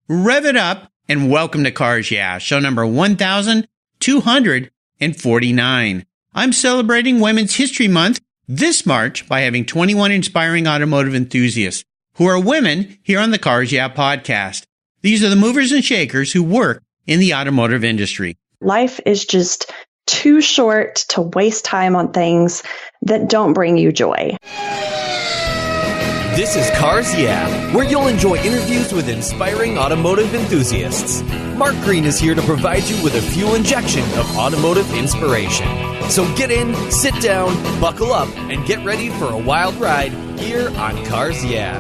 Rev it up and welcome to Cars Yeah, show number 1249. I'm celebrating Women's History Month this March by having 21 inspiring automotive enthusiasts who are women here on the Cars Yeah podcast. These are the movers and shakers who work in the automotive industry. Life is just too short to waste time on things that don't bring you joy. This is Cars Yeah, where you'll enjoy interviews with inspiring automotive enthusiasts. Mark Green is here to provide you with a fuel injection of automotive inspiration. So get in, sit down, buckle up, and get ready for a wild ride here on Cars Yeah.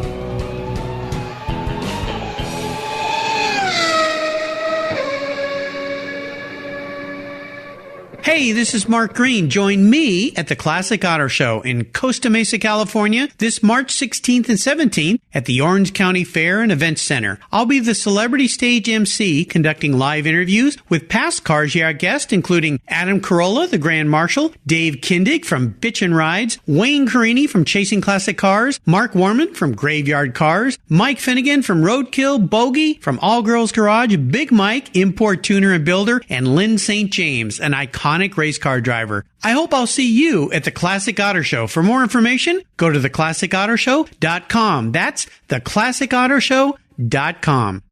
Hey, this is Mark Green. Join me at the Classic Auto Show in Costa Mesa, California, this March 16th and 17th at the Orange County Fair and Events Center. I'll be the celebrity stage MC conducting live interviews with past Cars Yeah guests, including Adam Carolla, the Grand Marshal, Dave Kindig from Bitchin' Rides, Wayne Carini from Chasing Classic Cars, Mark Warman from Graveyard Cars, Mike Finnegan from Roadkill, Bogey from All Girls Garage, Big Mike, import tuner and builder, and Lynn St. James, an iconic race car driver. I hope I'll see you at the Classic Auto Show. For more information, go to theclassicautoshow.com. That's theclassicautoshow.com.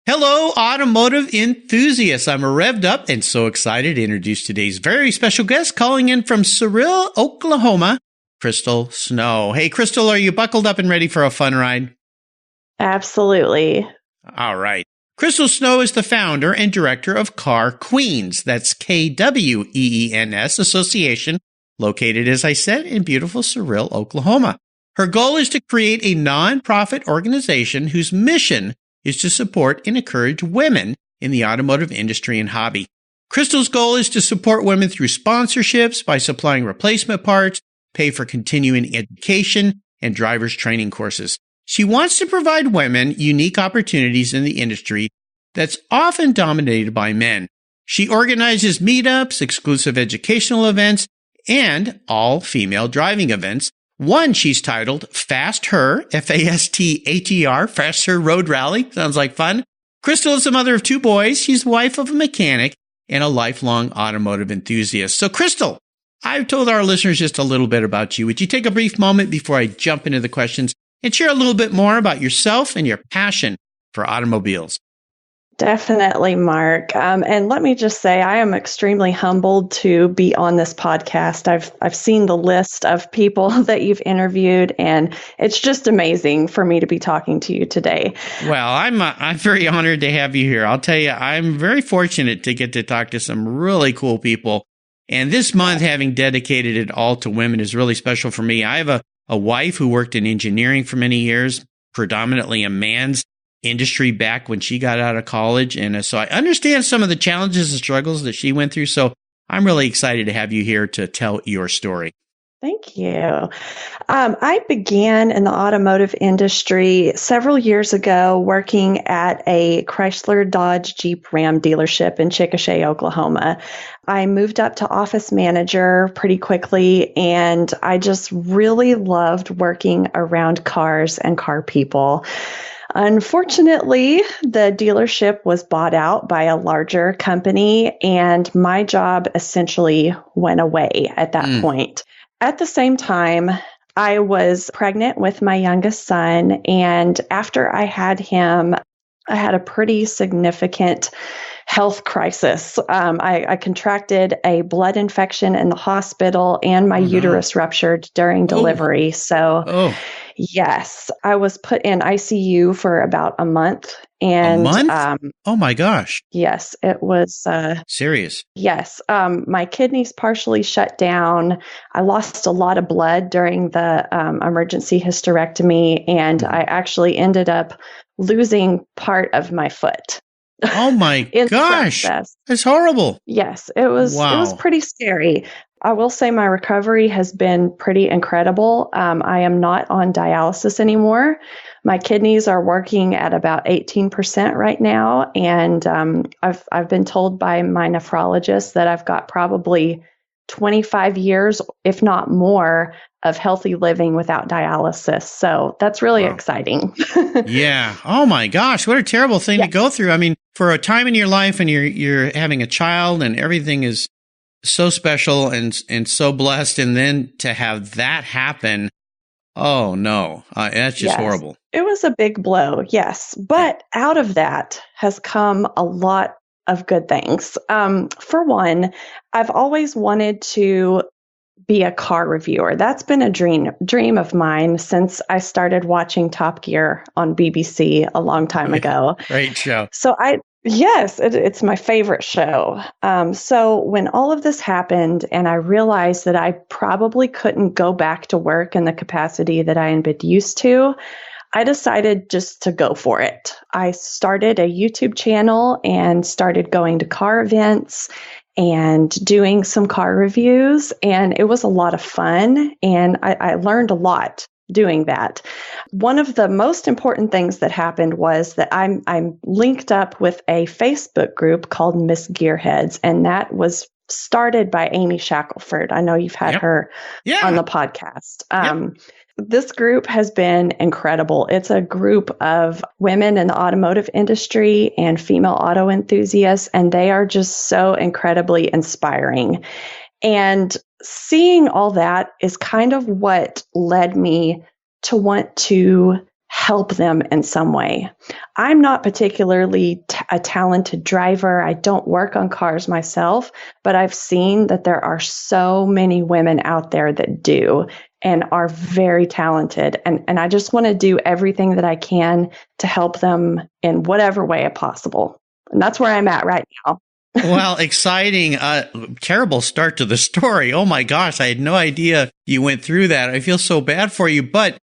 Hello, automotive enthusiasts. I'm revved up and so excited to introduce today's very special guest calling in from Cyril, Oklahoma, Crystal Snow. Hey, Crystal, are you buckled up and ready for a fun ride? Absolutely. All right. Crystal Snow is the founder and director of Kweens. That's Kweens Association, located, as I said, in beautiful Cyril, Oklahoma. Her goal is to create a nonprofit organization whose mission is to support and encourage women in the automotive industry and hobby. Crystal's goal is to support women through sponsorships by supplying replacement parts, pay for continuing education, and driver's training courses. She wants to provide women unique opportunities in the industry that's often dominated by men. She organizes meetups, exclusive educational events, and all-female driving events. One she's titled Fast Her, F-A-S-T-H-E-R, Fast Her Road Rally. Sounds like fun. Crystal is the mother of two boys. She's the wife of a mechanic and a lifelong automotive enthusiast. So, Crystal, I've told our listeners just a little bit about you. Would you take a brief moment before I jump into the questions and share a little bit more about yourself and your passion for automobiles? Definitely, Mark. And let me just say, I am extremely humbled to be on this podcast. I've seen the list of people that you've interviewed, and it's just amazing for me to be talking to you today. Well, I'm very honored to have you here. I'll tell you, I'm very fortunate to get to talk to some really cool people. And this month, having dedicated it all to women is really special for me. I have a wife who worked in engineering for many years, predominantly a man's industry back when she got out of college. And so I understand some of the challenges and struggles that she went through. So I'm really excited to have you here to tell your story. Thank you. I began in the automotive industry several years ago working at a Chrysler Dodge Jeep Ram dealership in Chickasha, Oklahoma. I moved up to office manager pretty quickly, and I just really loved working around cars and car people. Unfortunately, the dealership was bought out by a larger company, and my job essentially went away at that point. At the same time, I was pregnant with my youngest son, and after I had him, I had a pretty significant health crisis. I contracted a blood infection in the hospital, and my uterus ruptured during delivery. Yes, I was put in ICU for about a month. And, a month? Oh my gosh. Yes, it was serious. Yes. My kidneys partially shut down. I lost a lot of blood during the emergency hysterectomy, and I actually ended up losing part of my foot. Oh my gosh. That's horrible. Yes, it was. Wow. It was pretty scary. I will say my recovery has been pretty incredible. I am not on dialysis anymore. My kidneys are working at about 18% right now, and I've been told by my nephrologist that I've got probably 25 years, if not more, of healthy living without dialysis. So that's really exciting. Yeah. Oh my gosh, what a terrible thing to go through. I mean, for a time in your life and you're having a child and everything is so special and so blessed, and then to have that happen, oh no, that's just horrible. It was a big blow, yes. But out of that has come a lot of good things. For one, I've always wanted to be a car reviewer. That's been a dream of mine since I started watching Top Gear on BBC a long time ago. Great show. So it's my favorite show. So when all of this happened and I realized that I probably couldn't go back to work in the capacity that I had been used to, I decided just to go for it. I started a YouTube channel and started going to car events and doing some car reviews. And it was a lot of fun. And I learned a lot doing that. One of the most important things that happened was that I'm linked up with a Facebook group called Miss Gearheads. And that was started by Amy Shackelford. I know you've had her on the podcast. This group has been incredible. It's a group of women in the automotive industry and female auto enthusiasts, and they are just so incredibly inspiring. And seeing all that is kind of what led me to want to help them in some way. I'm not particularly a talented driver. I don't work on cars myself, but I've seen that there are so many women out there that do and are very talented. And I just want to do everything that I can to help them in whatever way possible. And that's where I'm at right now. Well, exciting. Terrible start to the story. Oh my gosh, I had no idea you went through that. I feel so bad for you, but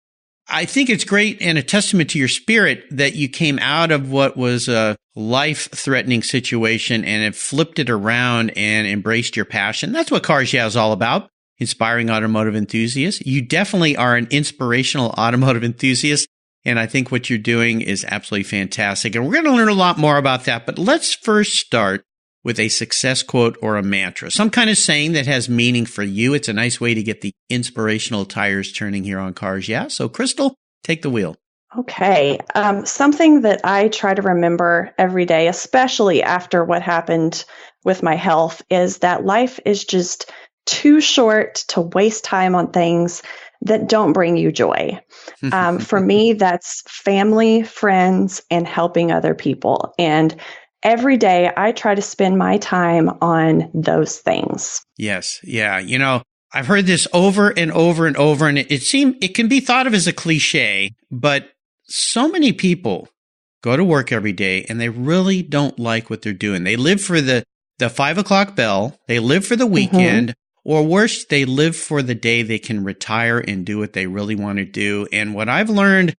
I think it's great and a testament to your spirit that you came out of what was a life-threatening situation and have flipped it around and embraced your passion. That's what Cars Yeah is all about, inspiring automotive enthusiasts. You definitely are an inspirational automotive enthusiast, and I think what you're doing is absolutely fantastic. And we're going to learn a lot more about that, but let's first start with a success quote or a mantra, some kind of saying that has meaning for you. It's a nice way to get the inspirational tires turning here on Cars Yeah. So Crystal, take the wheel. Okay. Something that I try to remember every day, especially after what happened with my health, is that life is just too short to waste time on things that don't bring you joy. For me, that's family, friends, and helping other people. And every day, I try to spend my time on those things. Yes. Yeah. You know, I've heard this over and over and over, and it can be thought of as a cliche, but so many people go to work every day and they really don't like what they're doing. They live for the 5 o'clock bell. They live for the weekend, or worse, they live for the day they can retire and do what they really want to do. And what I've learned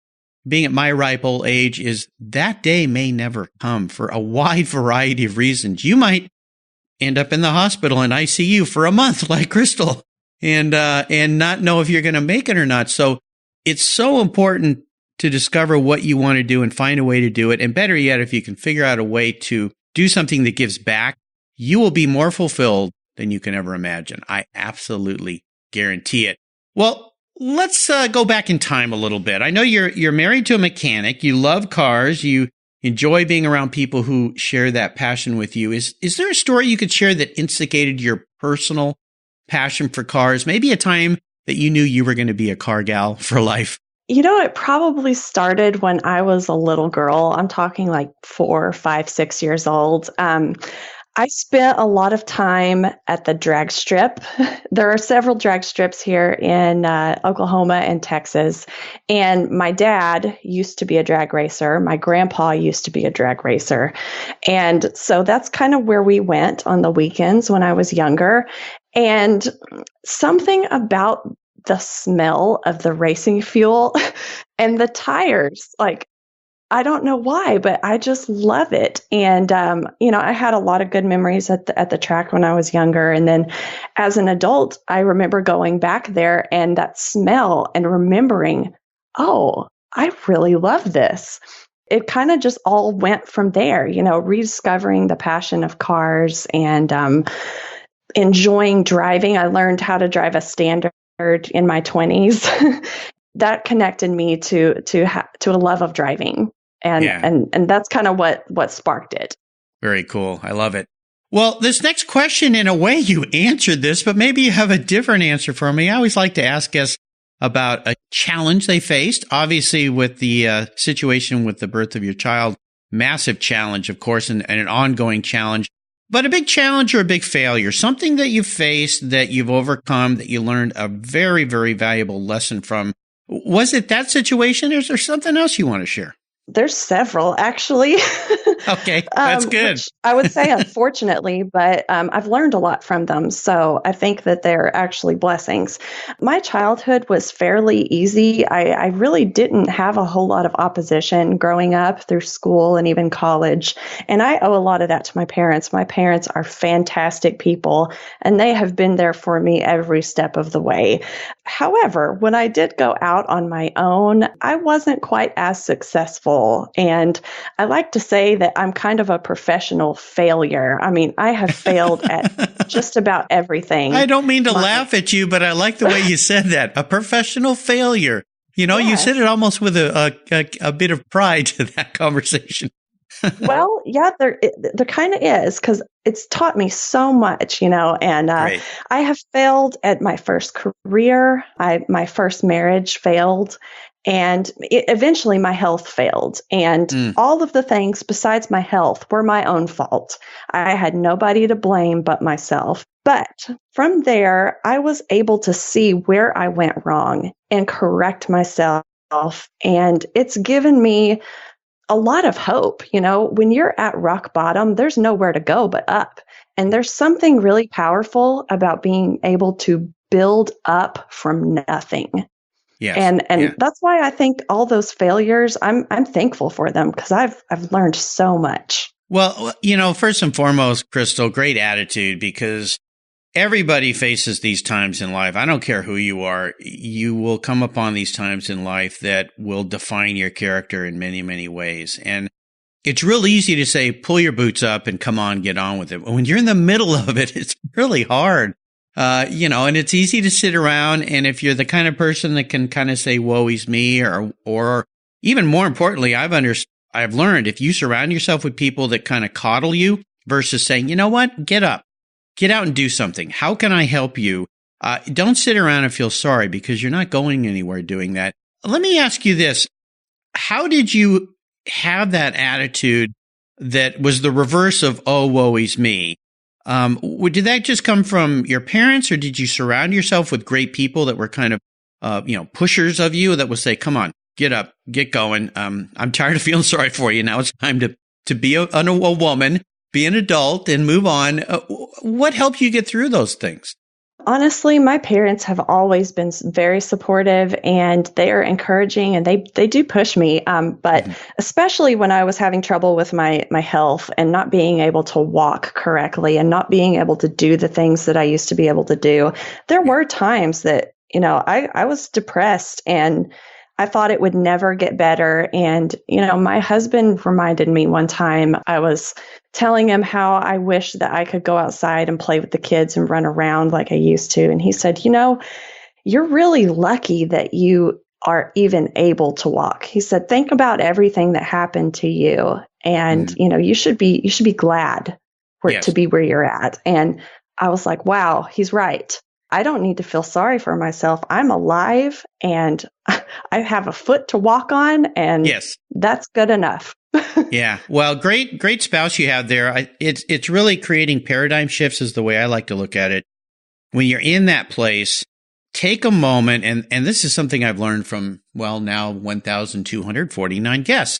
being at my ripe old age is that day may never come for a wide variety of reasons. You might end up in the hospital in ICU for a month like Crystal and not know if you're going to make it or not. So it's so important to discover what you want to do and find a way to do it. And better yet, if you can figure out a way to do something that gives back, you will be more fulfilled than you can ever imagine. I absolutely guarantee it. Well, let's go back in time a little bit. I know you're married to a mechanic. You love cars. You enjoy being around people who share that passion with you. Is there a story you could share that instigated your personal passion for cars? Maybe a time that you knew you were going to be a car gal for life? You know, it probably started when I was a little girl. I'm talking like 4, 5, 6 years old. I spent a lot of time at the drag strip. There are several drag strips here in Oklahoma and Texas. And my dad used to be a drag racer. My grandpa used to be a drag racer. And so that's kind of where we went on the weekends when I was younger. And something about the smell of the racing fuel and the tires, like, I don't know why, but I just love it. And, I had a lot of good memories at the track when I was younger. And then as an adult, I remember going back there and that smell and remembering, oh, I really love this. It kind of just all went from there, rediscovering the passion of cars and enjoying driving. I learned how to drive a standard in my 20s, that connected me to a love of driving. And that's kind of what sparked it. Very cool. I love it. Well, this next question, in a way, you answered this, but maybe you have a different answer for me. I always like to ask guests about a challenge they faced. Obviously, with the situation with the birth of your child, massive challenge, of course, and an ongoing challenge. But a big challenge or a big failure, something that you faced that you've overcome, that you learned a very, very valuable lesson from. Was it that situation, or is there something else you want to share? There's several, actually. Okay, that's good. I would say unfortunately, but I've learned a lot from them. So I think that they're actually blessings. My childhood was fairly easy. I really didn't have a whole lot of opposition growing up through school and even college. And I owe a lot of that to my parents. My parents are fantastic people, and they have been there for me every step of the way. However, when I did go out on my own, I wasn't quite as successful. And I like to say that I'm kind of a professional failure. I mean, I have failed at just about everything. I don't mean to laugh at you, but I like the way you said that. A professional failure. You know, You said it almost with a bit of pride to that conversation. Well, yeah, there kind of is, because it's taught me so much, and I have failed at my first career. My first marriage failed. And eventually my health failed. And all of the things besides my health were my own fault. I had nobody to blame but myself. But from there, I was able to see where I went wrong and correct myself. And it's given me a lot of hope. When you're at rock bottom, there's nowhere to go but up. And there's something really powerful about being able to build up from nothing. Yes. And that's why I think all those failures, I'm thankful for them, because I've learned so much. Well, first and foremost, Crystal, great attitude, because everybody faces these times in life. I don't care who you are. You will come upon these times in life that will define your character in many, many ways. And it's real easy to say, pull your boots up and come on, get on with it. But when you're in the middle of it, it's really hard. And it's easy to sit around. And if you're the kind of person that can kind of say, woe is me, or even more importantly, I've learned, if you surround yourself with people that kind of coddle you versus saying, you know what, get up, get out and do something. How can I help you? Don't sit around and feel sorry, because you're not going anywhere doing that. Let me ask you this. How did you have that attitude that was the reverse of, oh, woe is me? Did that just come from your parents, or did you surround yourself with great people that were kind of, pushers of you that would say, come on, get up, get going. I'm tired of feeling sorry for you. Now it's time to be a woman, be an adult, and move on. What helped you get through those things? Honestly, my parents have always been very supportive, and they are encouraging, and they do push me. But especially when I was having trouble with my health and not being able to walk correctly and not being able to do the things that I used to be able to do, there were times that, I was depressed and I thought it would never get better. And, my husband reminded me one time, I was telling him how I wish that I could go outside and play with the kids and run around like I used to. And he said, you're really lucky that you are even able to walk. He said, think about everything that happened to you. And, you should be glad to be where you're at. And I was like, wow, he's right. I don't need to feel sorry for myself. I'm alive and I have a foot to walk on, and that's good enough. Yeah. Well, great spouse you have there. It's really creating paradigm shifts is the way I like to look at it. When you're in that place, take a moment, and this is something I've learned from, now 1,249 guests,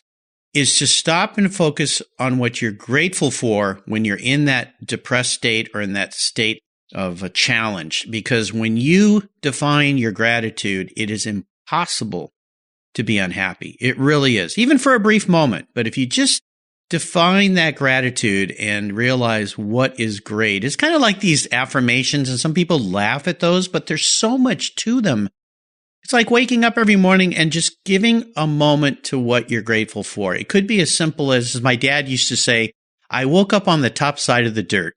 is to stop and focus on what you're grateful for when you're in that depressed state or in that state of a challenge. Because when you define your gratitude, it is impossible to be unhappy. It really is, even for a brief moment. But if you just define that gratitude and realize what is great, it's kind of like these affirmations, and some people laugh at those, but there's so much to them. It's like waking up every morning and just giving a moment to what you're grateful for. It could be as simple as my dad used to say, I woke up on the top side of the dirt.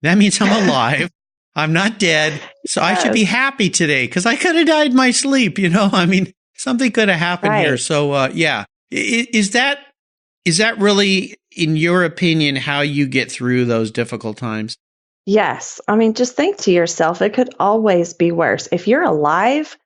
That means I'm alive. I'm not dead. So I should be Yes. happy today because I could have died in my sleep. I mean, something could have happened here. Right. So, yeah. Is that really, in your opinion, how you get through those difficult times? Yes. I mean, just think to yourself, it could always be worse. If you're alive,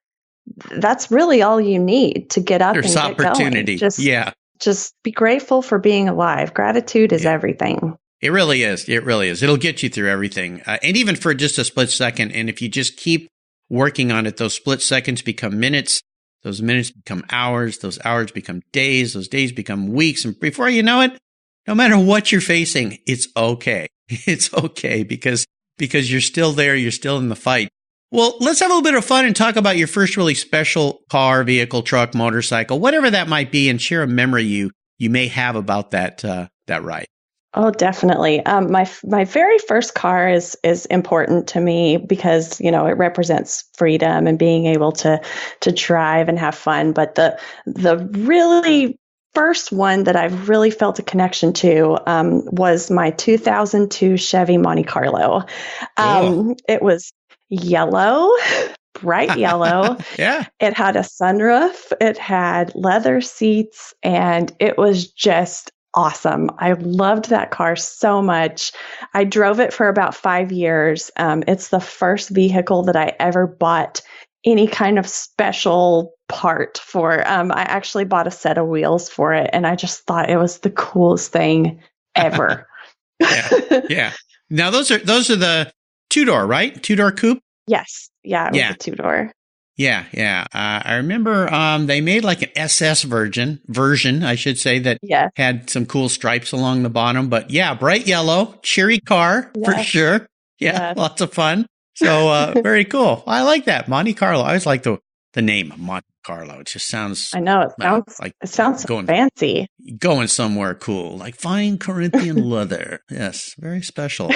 that's really all you need to get up There's and get opportunity. going. Just be grateful for being alive. Gratitude is everything. It really is. It really is. It'll get you through everything. And even for just a split second. And if you just keep working on it, those split seconds become minutes. Those minutes become hours. Those hours become days. Those days become weeks. And before you know it, no matter what you're facing, it's okay. It's okay because you're still there. You're still in the fight. Well, let's have a little bit of fun and talk about your first really special car, vehicle, truck, motorcycle, whatever that might be, and share a memory you may have about that ride. Oh, definitely. My very first car is important to me because it represents freedom and being able to drive and have fun. But the really first one that I've really felt a connection to was my 2002 Chevy Monte Carlo. It was yellow, bright yellow. Yeah. It had a sunroof. It had leather seats, and it was just awesome. I loved that car so much. I drove it for about 5 years. It's the first vehicle that I ever bought any kind of special part for. I actually bought a set of wheels for it, and I just thought it was the coolest thing ever. Yeah. Now those are the two-door, right? Two-door coupe? Yes. Yeah, it was a two-door. Yeah. I remember they made like an SS version, I should say, that had some cool stripes along the bottom. But yeah, bright yellow, cheery car for sure. Yeah, lots of fun. So very cool. I like that. Monte Carlo. I always like the name Monte Carlo. It just sounds... I know. It sounds fancy. Going somewhere cool, like fine Corinthian leather. Yes, very special.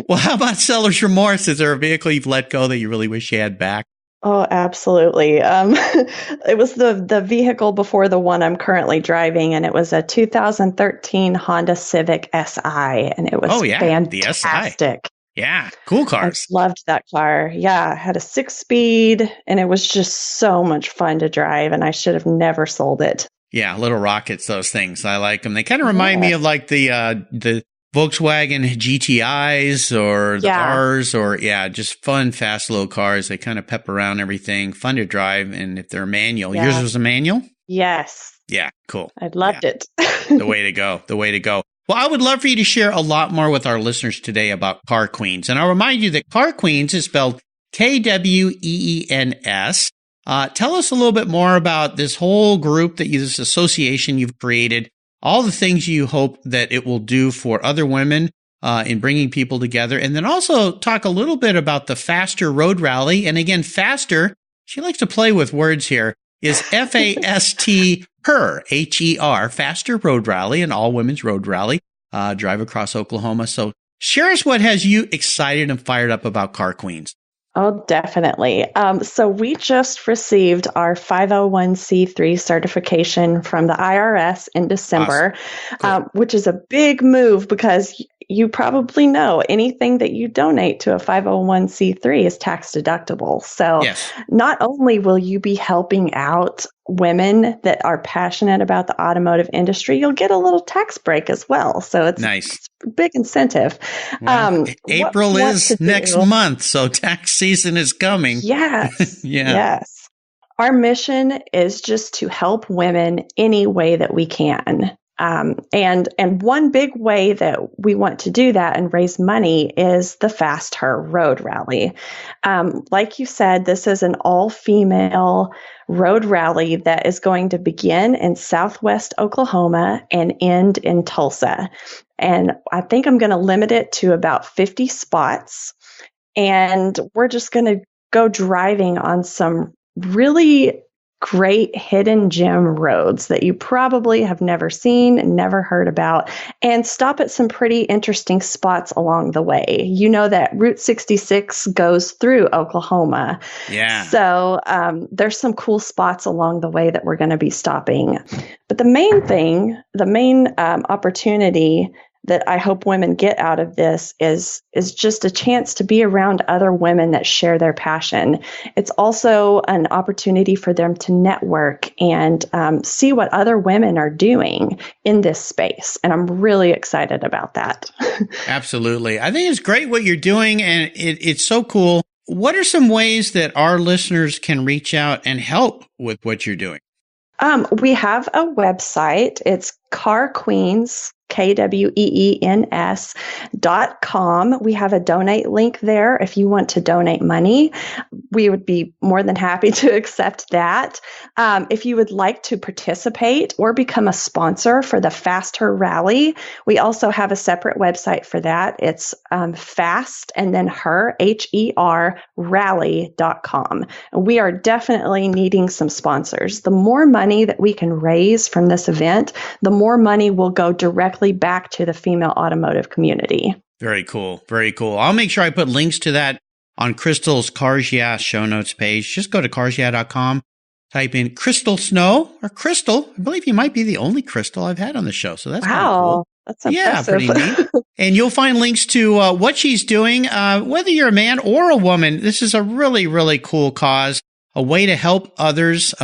Well, how about seller's remorse? Is there a vehicle you've let go that you really wish you had back? Oh, absolutely. It was the vehicle before the one I'm currently driving, and it was a 2013 Honda Civic Si, and it was fantastic. The SI. Yeah, cool cars. I loved that car. Yeah, it had a 6-speed, and it was just so much fun to drive, and I should have never sold it. Yeah, little rockets, those things. I like them. They kind of remind me of like the Volkswagen GTIs or the R's or just fun, fast little cars. They kind of pep around everything, fun to drive. And if they're manual, yours was a manual? Yes. Yeah, cool. I loved it. The way to go. Well, I would love for you to share a lot more with our listeners today about Car Kweens. And I'll remind you that Car Kweens is spelled Kweens. Tell us a little bit more about this whole group, this association you've created, all the things you hope that it will do for other women in bringing people together. And then also talk a little bit about the Faster Road Rally. And again, Faster, she likes to play with words here, is FAST HER, HER, Faster Road Rally, an all-women's road rally, drive across Oklahoma. So share us what has you excited and fired up about Car Kweens. Oh, definitely. So we just received our 501c3 certification from the IRS in December, awesome. Cool. Which is a big move because you probably know anything that you donate to a 501c3 is tax deductible. So not only will you be helping out women that are passionate about the automotive industry, you'll get a little tax break as well. So it's nice. It's a big incentive. Well, April is next month, so tax season is coming. Yes. Yes. Our mission is just to help women any way that we can. And one big way that we want to do that and raise money is the Fast Her Road Rally. Like you said, this is an all-female road rally that is going to begin in Southwest Oklahoma and end in Tulsa. And I think I'm going to limit it to about 50 spots. And we're just going to go driving on some really great hidden gem roads that you probably have never seen and never heard about, and stop at some pretty interesting spots along the way. You know that Route 66 goes through Oklahoma. Yeah. So there's some cool spots along the way that we're going to be stopping. But the main opportunity that I hope women get out of this is just a chance to be around other women that share their passion. It's also an opportunity for them to network and see what other women are doing in this space. And I'm really excited about that. Absolutely. I think it's great what you're doing, and it's so cool. What are some ways that our listeners can reach out and help with what you're doing? We have a website. It's Kweens, KWEENS.com. We have a donate link there if you want to donate money. We would be more than happy to accept that. If you would like to participate or become a sponsor for the Faster Rally, we also have a separate website for that. It's fast and then HER rally.com. We are definitely needing some sponsors. The more money that we can raise from this event, the more money will go directly back to the female automotive community. Very cool. Very cool. I'll make sure I put links to that on Crystal's Cars Yeah show notes page. Just go to carsyeah.com, type in Crystal Snow or Crystal. I believe you might be the only Crystal I've had on the show. So that's wow. Cool. That's impressive. Yeah, pretty neat. And you'll find links to what she's doing, whether you're a man or a woman. This is a really, really cool cause, a way to help others.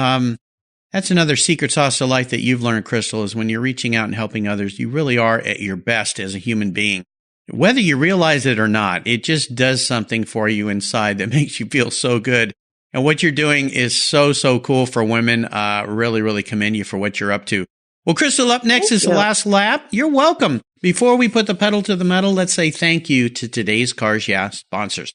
That's another secret sauce to life that you've learned, Crystal, is when you're reaching out and helping others, you really are at your best as a human being. Whether you realize it or not, it just does something for you inside that makes you feel so good. And what you're doing is so, so cool for women. Really, really commend you for what you're up to. Well, Crystal, up next is the last lap. You're welcome. Before we put the pedal to the metal, let's say thank you to today's Cars Yeah sponsors.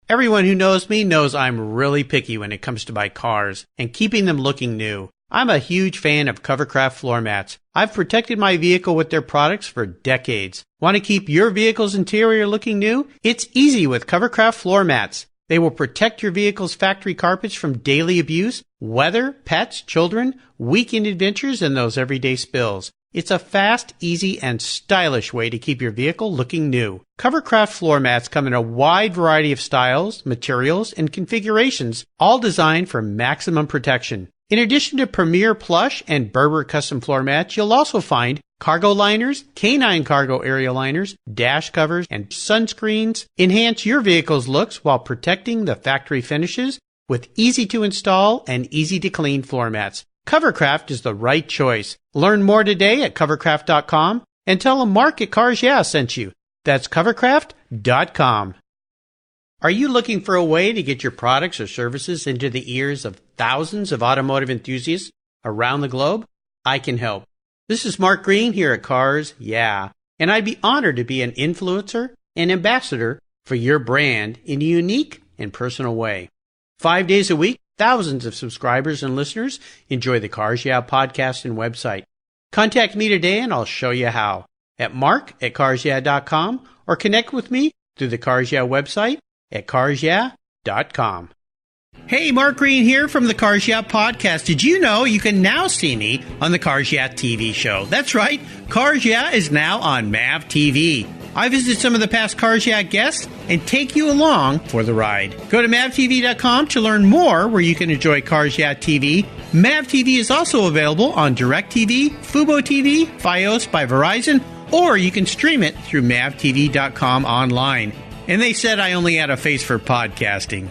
Everyone who knows me knows I'm really picky when it comes to my cars and keeping them looking new. I'm a huge fan of Covercraft floor mats. I've protected my vehicle with their products for decades. Want to keep your vehicle's interior looking new? It's easy with Covercraft floor mats. They will protect your vehicle's factory carpets from daily abuse, weather, pets, children, weekend adventures, and those everyday spills. It's a fast, easy, and stylish way to keep your vehicle looking new. Covercraft floor mats come in a wide variety of styles, materials, and configurations, all designed for maximum protection. In addition to Premier Plush and Berber custom floor mats, you'll also find cargo liners, canine cargo area liners, dash covers, and sunscreens. Enhance your vehicle's looks while protecting the factory finishes with easy-to-install and easy-to-clean floor mats. Covercraft is the right choice. Learn more today at covercraft.com and tell them Mark at Cars Yeah sent you. That's covercraft.com. Are you looking for a way to get your products or services into the ears of thousands of automotive enthusiasts around the globe? I can help. This is Mark Green here at Cars Yeah, and I'd be honored to be an influencer and ambassador for your brand in a unique and personal way. 5 days a week, thousands of subscribers and listeners enjoy the Cars Yeah podcast and website. Contact me today and I'll show you how at mark@carsyeah.com or connect with me through the Cars Yeah website at carsyeah.com. Hey, Mark Green here from the Cars Yeah podcast. Did you know you can now see me on the Cars Yeah TV show? That's right. Cars Yeah is now on MAV TV. I visit some of the past Cars Yeah guests and take you along for the ride. Go to mavtv.com to learn more where you can enjoy Cars Yeah TV. MAV TV is also available on DirecTV, Fubo TV, Fios by Verizon, or you can stream it through mavtv.com online. And they said I only had a face for podcasting.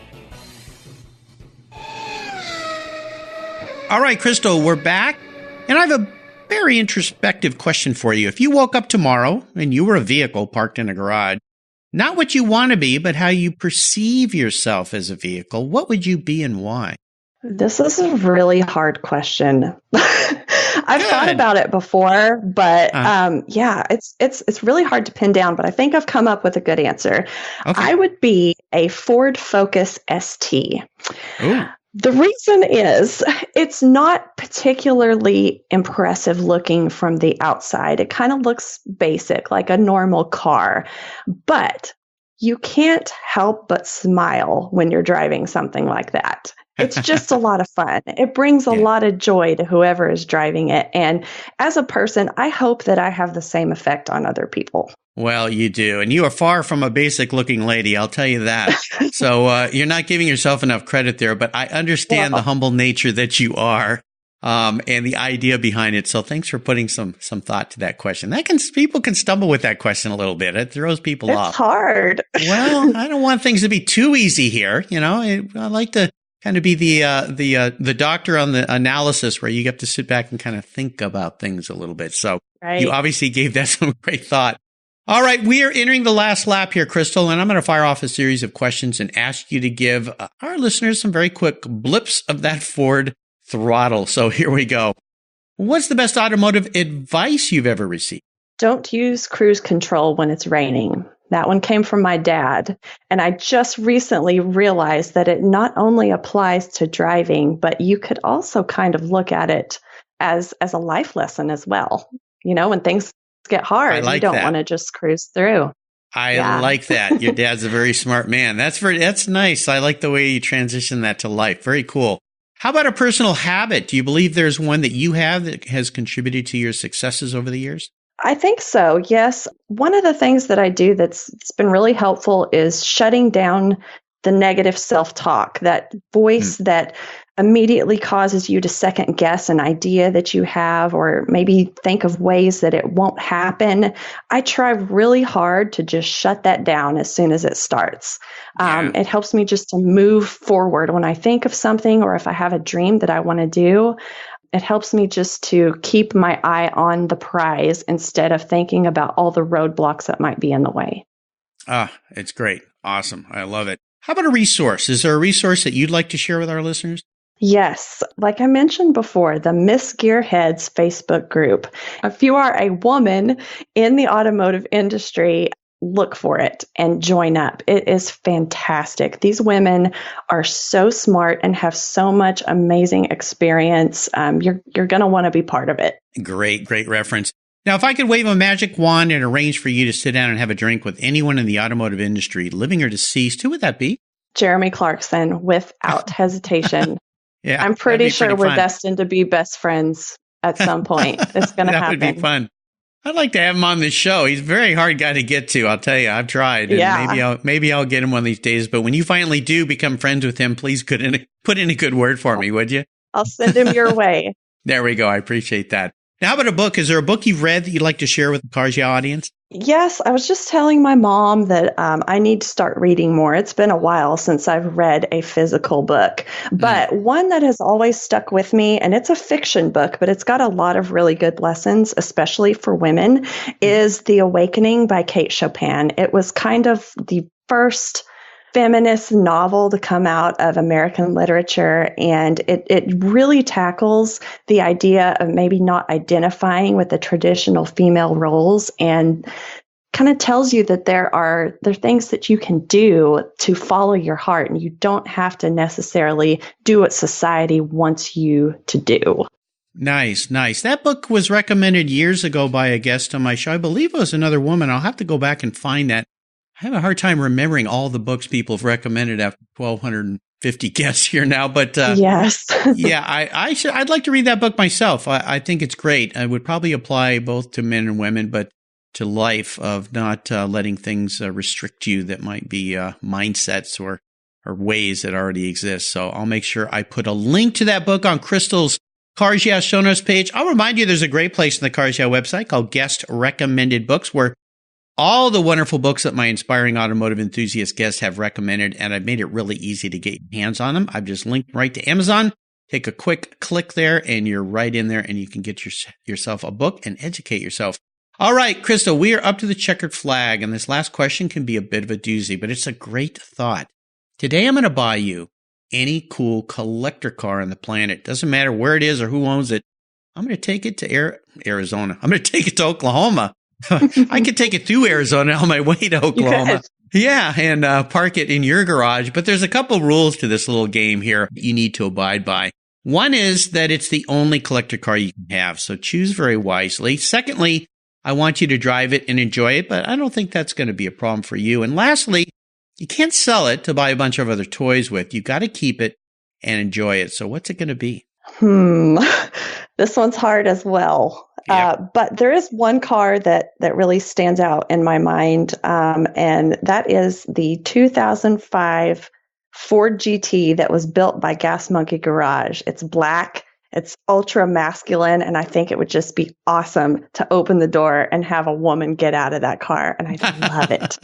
All right, Crystal, we're back. And I have a very introspective question for you. If you woke up tomorrow and you were a vehicle parked in a garage, not what you want to be, but how you perceive yourself as a vehicle, what would you be and why? This is a really hard question. I've thought about it before, but it's really hard to pin down, but I think I've come up with a good answer. Okay. I would be a Ford Focus ST. Ooh. The reason is it's not particularly impressive looking from the outside. It kind of looks basic, like a normal car, but you can't help but smile when you're driving something like that. It's just a lot of fun. It brings a lot of joy to whoever is driving it. And as a person, I hope that I have the same effect on other people. Well, you do. And you are far from a basic looking lady, I'll tell you that. So you're not giving yourself enough credit there, but I understand the humble nature that you are. and the idea behind it. So thanks for putting some thought to that question. People can stumble with that question a little bit. It throws people off. It's hard. Well, I don't want things to be too easy here. I like to kind of be the doctor on the analysis where you get to sit back and kind of think about things a little bit. So You obviously gave that some great thought. All right, we are entering the last lap here, Crystal, and I'm going to fire off a series of questions and ask you to give our listeners some very quick blips of that Ford throttle. So here we go. What's the best automotive advice you've ever received? Don't use cruise control when it's raining. That one came from my dad. And I just recently realized that it not only applies to driving, but you could also kind of look at it as a life lesson as well. When things get hard, you don't want to just cruise through. I like that. Your dad's a very smart man. That's nice. I like the way you transition that to life. Very cool. How about a personal habit? Do you believe there's one that you have that has contributed to your successes over the years? I think so, yes. One of the things that I do that's been really helpful is shutting down the negative self-talk, that voice that immediately causes you to second guess an idea that you have, or maybe think of ways that it won't happen. I try really hard to just shut that down as soon as it starts. It helps me just to move forward when I think of something, or if I have a dream that I want to do. It helps me just to keep my eye on the prize instead of thinking about all the roadblocks that might be in the way. It's great. Awesome. I love it. How about a resource? Is there a resource that you'd like to share with our listeners? Yes. Like I mentioned before, the Miss Gearheads Facebook group. If you are a woman in the automotive industry, look for it and join up. It is fantastic. These women are so smart and have so much amazing experience. You're going to want to be part of it. Great reference. Now, if I could wave a magic wand and arrange for you to sit down and have a drink with anyone in the automotive industry, living or deceased, who would that be? Jeremy Clarkson, without hesitation. Yeah, I'm pretty sure we're destined to be best friends at some point. It's going to happen. That would be fun. I'd like to have him on the show. He's a very hard guy to get to. I'll tell you, I've tried. And maybe I'll get him one of these days. But when you finally do become friends with him, please put in a good word for me, would you? I'll send him your way. There we go. I appreciate that. Now, how about a book? Is there a book you've read that you'd like to share with the Cars Yeah audience? Yes, I was just telling my mom that I need to start reading more. It's been a while since I've read a physical book, but one that has always stuck with me, and it's a fiction book, but it's got a lot of really good lessons, especially for women, is The Awakening by Kate Chopin. It was kind of the first feminist novel to come out of American literature. And it really tackles the idea of maybe not identifying with the traditional female roles, and kind of tells you that there are things that you can do to follow your heart, and you don't have to necessarily do what society wants you to do. Nice. That book was recommended years ago by a guest on my show. I believe it was another woman. I'll have to go back and find that. I have a hard time remembering all the books people have recommended after 1,250 guests here now. But yes, yeah, I'd like to read that book myself. I think it's great. I would probably apply both to men and women, but to life, of not letting things restrict you that might be mindsets or ways that already exist. So I'll make sure I put a link to that book on Crystal's Cars Yeah show notes page. I'll remind you there's a great place in the Cars Yeah website called Guest Recommended Books, where all the wonderful books that my inspiring automotive enthusiast guests have recommended, and I've made it really easy to get your hands on them. I've just linked right to Amazon. Take a quick click there, and you're right in there, and you can get yourself a book and educate yourself. All right, Crystal, we are up to the checkered flag, and this last question can be a bit of a doozy, but it's a great thought. Today, I'm going to buy you any cool collector car on the planet. Doesn't matter where it is or who owns it. I'm going to take it to Arizona. I'm going to take it to Oklahoma. I could take it through Arizona on my way to Oklahoma. Yeah, and park it in your garage. But there's a couple rules to this little game here you need to abide by. One is that it's the only collector car you can have, so choose very wisely. Secondly, I want you to drive it and enjoy it, but I don't think that's going to be a problem for you. And lastly, you can't sell it to buy a bunch of other toys with. You got to keep it and enjoy it. So what's it going to be? This one's hard as well. Yep. But there is one car that really stands out in my mind, and that is the 2005 Ford GT that was built by Gas Monkey Garage. It's black. It's ultra masculine, and I think it would just be awesome to open the door and have a woman get out of that car, and I love it.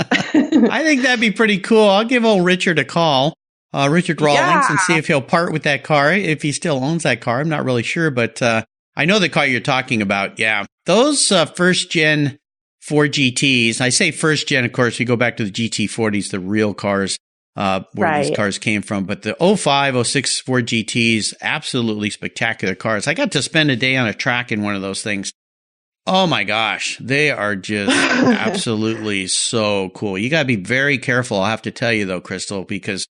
I think that'd be pretty cool. I'll give old Richard a call, Richard Rawlings, and see if he'll part with that car, if he still owns that car. I'm not really sure, but I know the car you're talking about. Yeah, those first-gen Ford GTs, I say first-gen, of course, we go back to the GT40s, the real cars, where these cars came from. But the 05, 06 Ford GTs, absolutely spectacular cars. I got to spend a day on a track in one of those things. Oh my gosh, they are just absolutely so cool. You got to be very careful, I'll have to tell you though, Crystal, because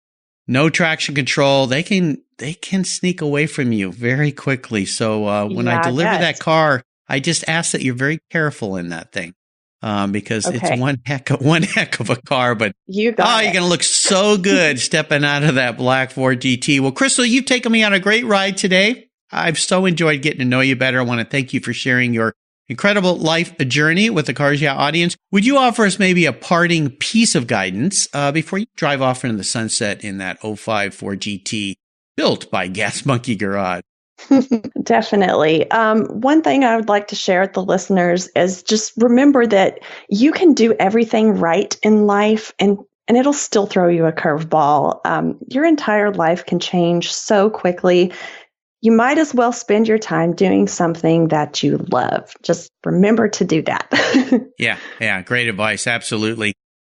no traction control, they can sneak away from you very quickly. So when I deliver that car, I just ask that you're very careful in that thing. Because it's one heck of a car, but you're going to look so good stepping out of that black Ford GT. Well, Crystal, you've taken me on a great ride today. I've so enjoyed getting to know you better. I want to thank you for sharing your incredible life journey with the Cars Yeah audience. Would you offer us maybe a parting piece of guidance before you drive off into the sunset in that 05 Ford GT built by Gas Monkey Garage? Definitely. One thing I would like to share with the listeners is just remember that you can do everything right in life and it'll still throw you a curveball. Your entire life can change so quickly. You might as well spend your time doing something that you love. Just remember to do that. Yeah. Great advice. Absolutely.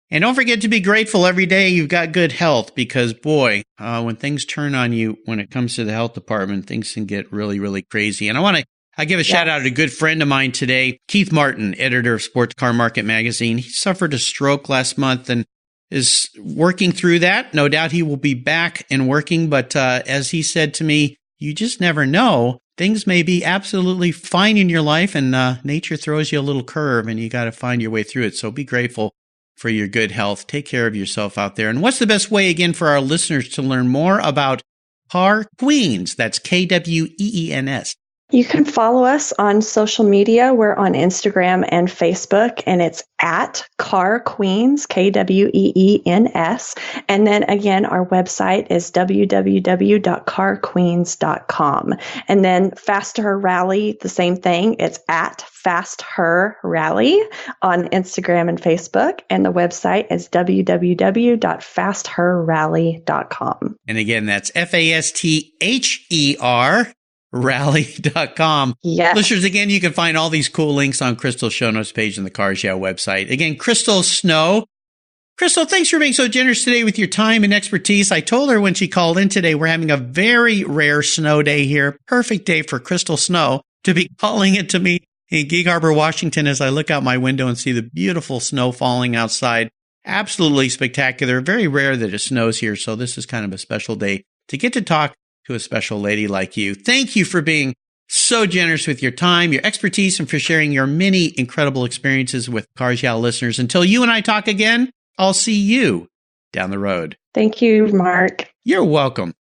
And don't forget to be grateful every day you've got good health, because boy, when things turn on you, when it comes to the health department, things can get really, really crazy. And I give a shout out to a good friend of mine today, Keith Martin, editor of Sports Car Market Magazine. He suffered a stroke last month and is working through that. No doubt he will be back and working. But as he said to me, you just never know. Things may be absolutely fine in your life and nature throws you a little curve and you got to find your way through it. So be grateful for your good health. Take care of yourself out there. And what's the best way, again, for our listeners to learn more about Car Kweens? That's Kweens. You can follow us on social media. We're on Instagram and Facebook, and it's at Car Kweens, Kweens. And then again, our website is www.carqueens.com. And then Fast Her Rally, the same thing. It's at Fast Her Rally on Instagram and Facebook. And the website is www.fastherrally.com. And again, that's FASTHER. Rally.com. Yes. Listeners, again, you can find all these cool links on Crystal's show notes page on the Cars Yeah website. Again, Crystal Snow. Crystal, thanks for being so generous today with your time and expertise. I told her when she called in today, we're having a very rare snow day here. Perfect day for Crystal Snow to be calling it to me in Gig Harbor, Washington, as I look out my window and see the beautiful snow falling outside. Absolutely spectacular. Very rare that it snows here, so this is kind of a special day to get to talk to a special lady like you. Thank you for being so generous with your time, your expertise, and for sharing your many incredible experiences with Cars Yeah listeners. Until you and I talk again, I'll see you down the road. Thank you, Mark. You're welcome.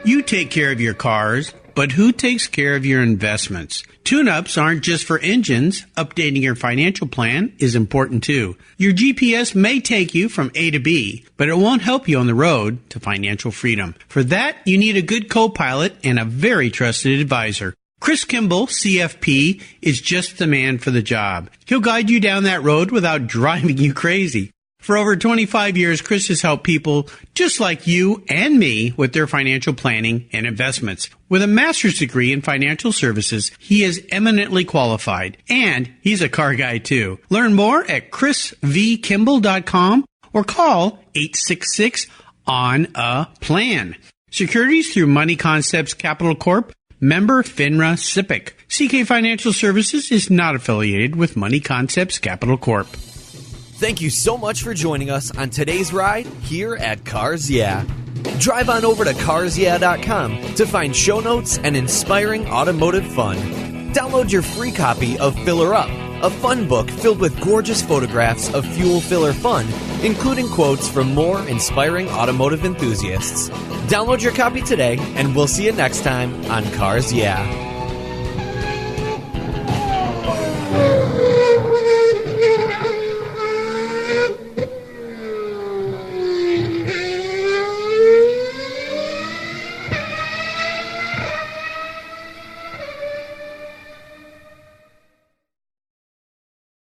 You take care of your cars, but who takes care of your investments? Tune-ups aren't just for engines. Updating your financial plan is important too. Your GPS may take you from A to B, but it won't help you on the road to financial freedom. For that, you need a good co-pilot and a very trusted advisor. Chris Kimball, CFP, is just the man for the job. He'll guide you down that road without driving you crazy. For over 25 years, Chris has helped people just like you and me with their financial planning and investments. With a master's degree in financial services, he is eminently qualified, and he's a car guy too. Learn more at chrisvkimball.com or call 866-ON-A-PLAN. Securities through Money Concepts Capital Corp. Member FINRA SIPC. CK Financial Services is not affiliated with Money Concepts Capital Corp. Thank you so much for joining us on today's ride here at Cars Yeah. Drive on over to carsyeah.com to find show notes and inspiring automotive fun. Download your free copy of Filler Up, a fun book filled with gorgeous photographs of fuel filler fun, including quotes from more inspiring automotive enthusiasts. Download your copy today, and we'll see you next time on Cars Yeah.